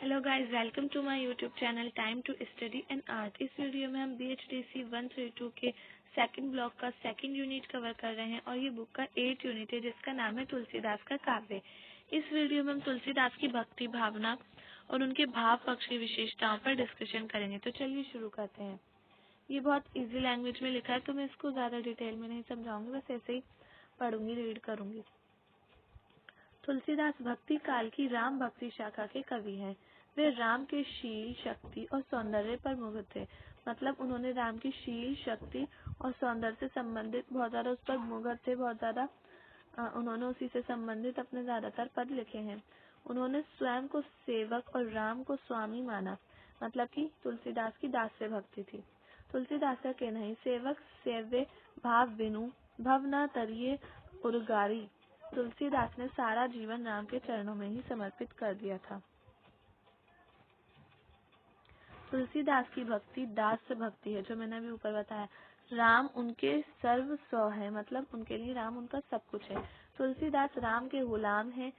Hello guys, welcome to my YouTube channel time to study and art. इस वीडियो में हम BHDC 132 के सेकंड ब्लॉक का सेकंड यूनिट कवर कर रहे हैं और ये बुक का 8 यूनिट है जिसका नाम है तुलसीदास का काव्य। इस वीडियो में हम तुलसीदास की भक्ति भावना और उनके भाव पक्ष की विशेषताओं पर डिस्कशन करेंगे। तो चलिए शुरू करते हैं। ये बहुत ईजी लैंग्वेज में लिखा है तो मैं इसको ज़्यादा डिटेल में नहीं समझाऊंगी, बस ऐसे ही पढ़ूंगी, रीड करूंगी। तुलसीदास भक्ति काल की राम भक्ति शाखा के कवि हैं। वे राम के शील, शक्ति और सौंदर्य पर मुग्ध थे। मतलब उन्होंने राम की शील, शक्ति और सौंदर्य से संबंधित बहुत ज्यादा उस पर मुग्ध थे, बहुत ज्यादा उन्होंने उसी से संबंधित अपने ज्यादातर पद लिखे हैं। उन्होंने स्वयं को सेवक और राम को स्वामी माना। मतलब कि तुलसीदास की दास्य भक्ति थी। तुलसीदास का कहना है, सेवक सेव्य भाव बिनु भव न तरिये उर्गारी। तुलसीदास ने सारा जीवन राम के चरणों में ही समर्पित कर दिया था। तुलसीदास की भक्ति दास्य भक्ति है, जो मैंने अभी ऊपर बताया। राम उनके सर्व स्व है, मतलब उनके लिए राम उनका सब कुछ है। तुलसीदास राम के गुलाम हैं।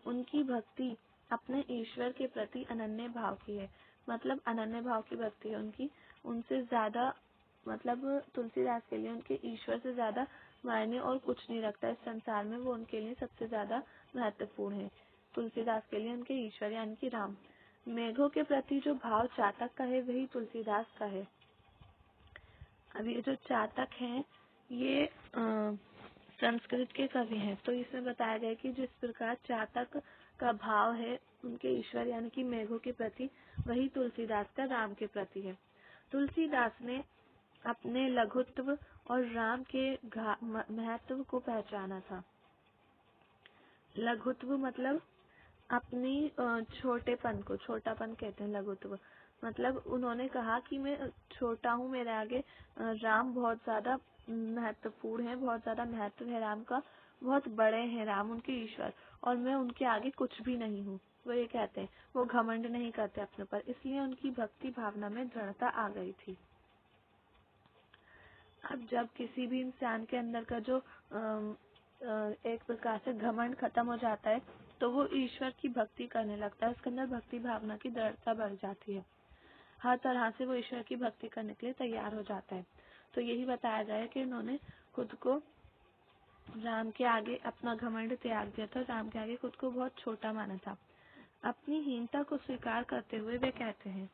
उनकी भक्ति अपने ईश्वर के प्रति अनन्य भाव की है। मतलब अनन्य भाव की भक्ति है उनकी। उनसे ज्यादा, मतलब तुलसीदास के लिए उनके ईश्वर से ज्यादा मायने और कुछ नहीं रखता इस संसार में। वो उनके लिए सबसे ज्यादा महत्वपूर्ण है। तुलसीदास के लिए उनके ईश्वर यानी कि राम। मेघों के प्रति जो भाव चातक का है वही तुलसीदास का है। अब ये जो चातक हैं ये संस्कृत के कवि हैं। तो इसमें बताया गया कि जिस प्रकार चातक का भाव है उनके ईश्वर यानी कि मेघों के प्रति, वही तुलसीदास का राम के प्रति है। तुलसीदास ने अपने लघुत्व और राम के महत्व को पहचाना था। लघुत्व मतलब अपनी छोटेपन को छोटापन कहते हैं लघुत्व। मतलब उन्होंने कहा कि मैं छोटा हूँ, मेरे आगे राम बहुत ज्यादा महत्वपूर्ण है, बहुत ज्यादा महत्व है राम का, बहुत बड़े हैं राम उनके ईश्वर, और मैं उनके आगे कुछ भी नहीं हूँ। वो ये कहते हैं, वो घमंड नहीं करते अपने पर, इसलिए उनकी भक्ति भावना में दृढ़ता आ गई थी। अब जब किसी भी इंसान के अंदर का जो एक प्रकार से घमंड खत्म हो जाता है तो वो ईश्वर की भक्ति करने लगता है, उसके अंदर भक्ति भावना की दृढ़ता बढ़ जाती है, हर तरह से वो ईश्वर की भक्ति करने के लिए तैयार हो जाता है। तो यही बताया गया है कि उन्होंने खुद को राम के आगे अपना घमंड त्याग दिया था, राम के आगे खुद को बहुत छोटा माना था। अपनी हीनता को स्वीकार करते हुए वे कहते हैं,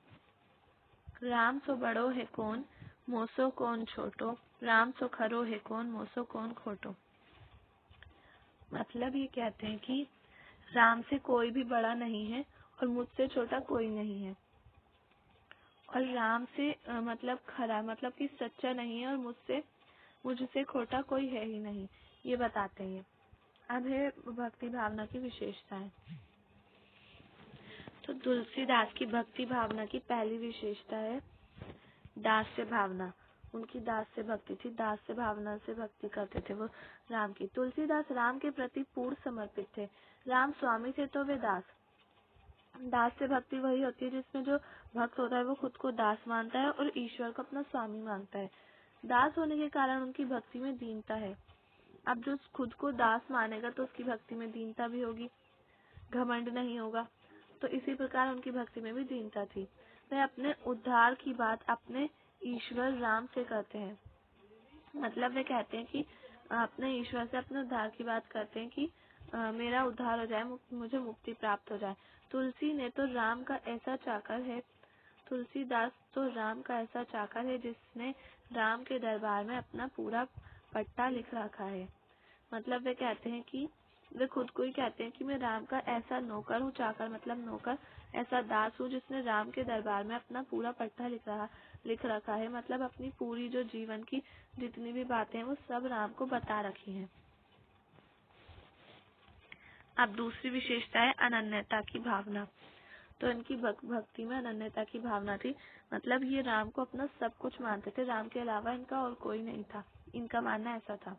राम सो बड़ो है कौन, मोसो कौन छोटो, राम सो खरो है कौन, मोसो कौन खोटो। मतलब ये कहते हैं कि राम से कोई भी बड़ा नहीं है और मुझसे छोटा कोई नहीं है, और राम से मतलब खरा मतलब कि सच्चा नहीं है, और मुझसे खोटा कोई है ही नहीं, ये बताते हैं। अब है भक्ति भावना की विशेषताएं। तो तुलसीदास की भक्ति भावना की पहली विशेषता है दास्य भावना। उनकी दास्य भक्ति थी, दास्य भावना से भक्ति करते थे वो राम की। तुलसीदास राम के प्रति पूर्ण समर्पित थे। राम स्वामी थे तो वे दास। दास्य भक्ति वही होती है जिसमें जो भक्त होता है वो खुद को दास मानता है और ईश्वर को अपना स्वामी मानता है। दास होने के कारण उनकी भक्ति में दीनता है। अब जो खुद को दास मानेगा तो उसकी भक्ति में दीनता भी होगी, घमंड नहीं होगा। तो इसी प्रकार उनकी भक्ति में भी दीनता थी। वे अपने उद्धार की बात अपने ईश्वर राम से करते हैं। मतलब वे कहते हैं कि अपने ईश्वर से अपने उद्धार की बात करते हैं कि मेरा उद्धार हो जाए, मुझे मुक्ति प्राप्त हो जाए। तुलसी ने तो राम का ऐसा चाकर है, तुलसीदास तो राम का ऐसा चाकर है जिसने राम के दरबार में अपना पूरा पट्टा लिख रखा है। मतलब वे कहते हैं कि वे खुद को ही कहते हैं कि मैं राम का ऐसा नौकर हूँ, चाकर मतलब नौकर, ऐसा दास हूँ जिसने राम के दरबार में अपना पूरा पट्टा लिख रखा है। मतलब अपनी पूरी जो जीवन की जितनी भी बातें हैं वो सब राम को बता रखी हैं। अब दूसरी विशेषता है अनन्यता की भावना। तो इनकी भक्ति में अनन्यता की भावना थी। मतलब ये राम को अपना सब कुछ मानते थे, राम के अलावा इनका और कोई नहीं था, इनका मानना ऐसा था।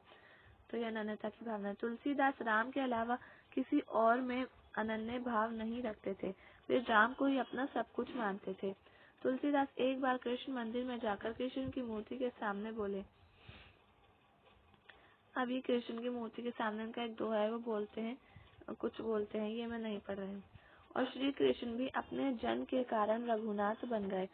तो यह अनन्यता की भावना। तुलसीदास राम के अलावा किसी और में अनन्य भाव नहीं रखते थे, वे राम को ही अपना सब कुछ मानते थे। तुलसीदास एक बार कृष्ण मंदिर में जाकर कृष्ण की मूर्ति के सामने बोले। अब ये कृष्ण की मूर्ति के सामने उनका एक दोहा है, वो बोलते हैं, कुछ बोलते हैं, ये मैं नहीं पढ़ रही हूँ। और श्री कृष्ण भी अपने जन्म के कारण रघुनाथ बन गए।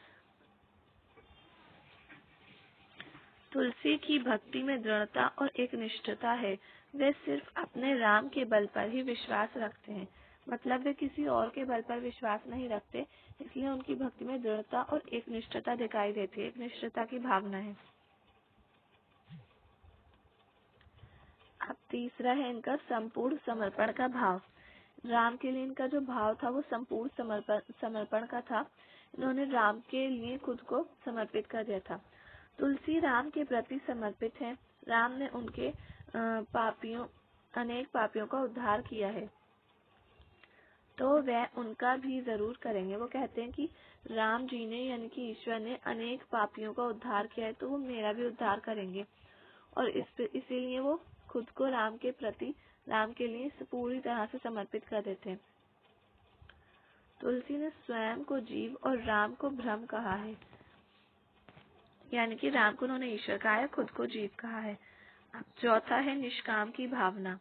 तुलसी की भक्ति में दृढ़ता और एक निष्ठता है। वे सिर्फ अपने राम के बल पर ही विश्वास रखते हैं, मतलब वे किसी और के बल पर विश्वास नहीं रखते, इसलिए उनकी भक्ति में दृढ़ता और एक निष्ठता दिखाई देती है, एक निष्ठता की भावना है। अब तीसरा है इनका संपूर्ण समर्पण का भाव। राम के लिए इनका जो भाव था वो संपूर्ण समर्पण का था। इन्होंने राम के लिए खुद को समर्पित कर दिया था। तुलसी राम के प्रति समर्पित है। राम ने उनके अनेक पापियों का उद्धार किया है, तो वह उनका भी जरूर करेंगे। वो कहते हैं कि राम जी ने यानी कि ईश्वर ने अनेक पापियों का उद्धार किया है, तो वो मेरा भी उद्धार करेंगे। और इसीलिए वो खुद को राम के प्रति, राम के लिए पूरी तरह से समर्पित कर देते हैं। तुलसी ने स्वयं को जीव और राम को ब्रह्म कहा है, यानी कि राम को उन्होंने ईश्वर कहा है, खुद को जीव कहा है। अब चौथा है निष्काम की भावना।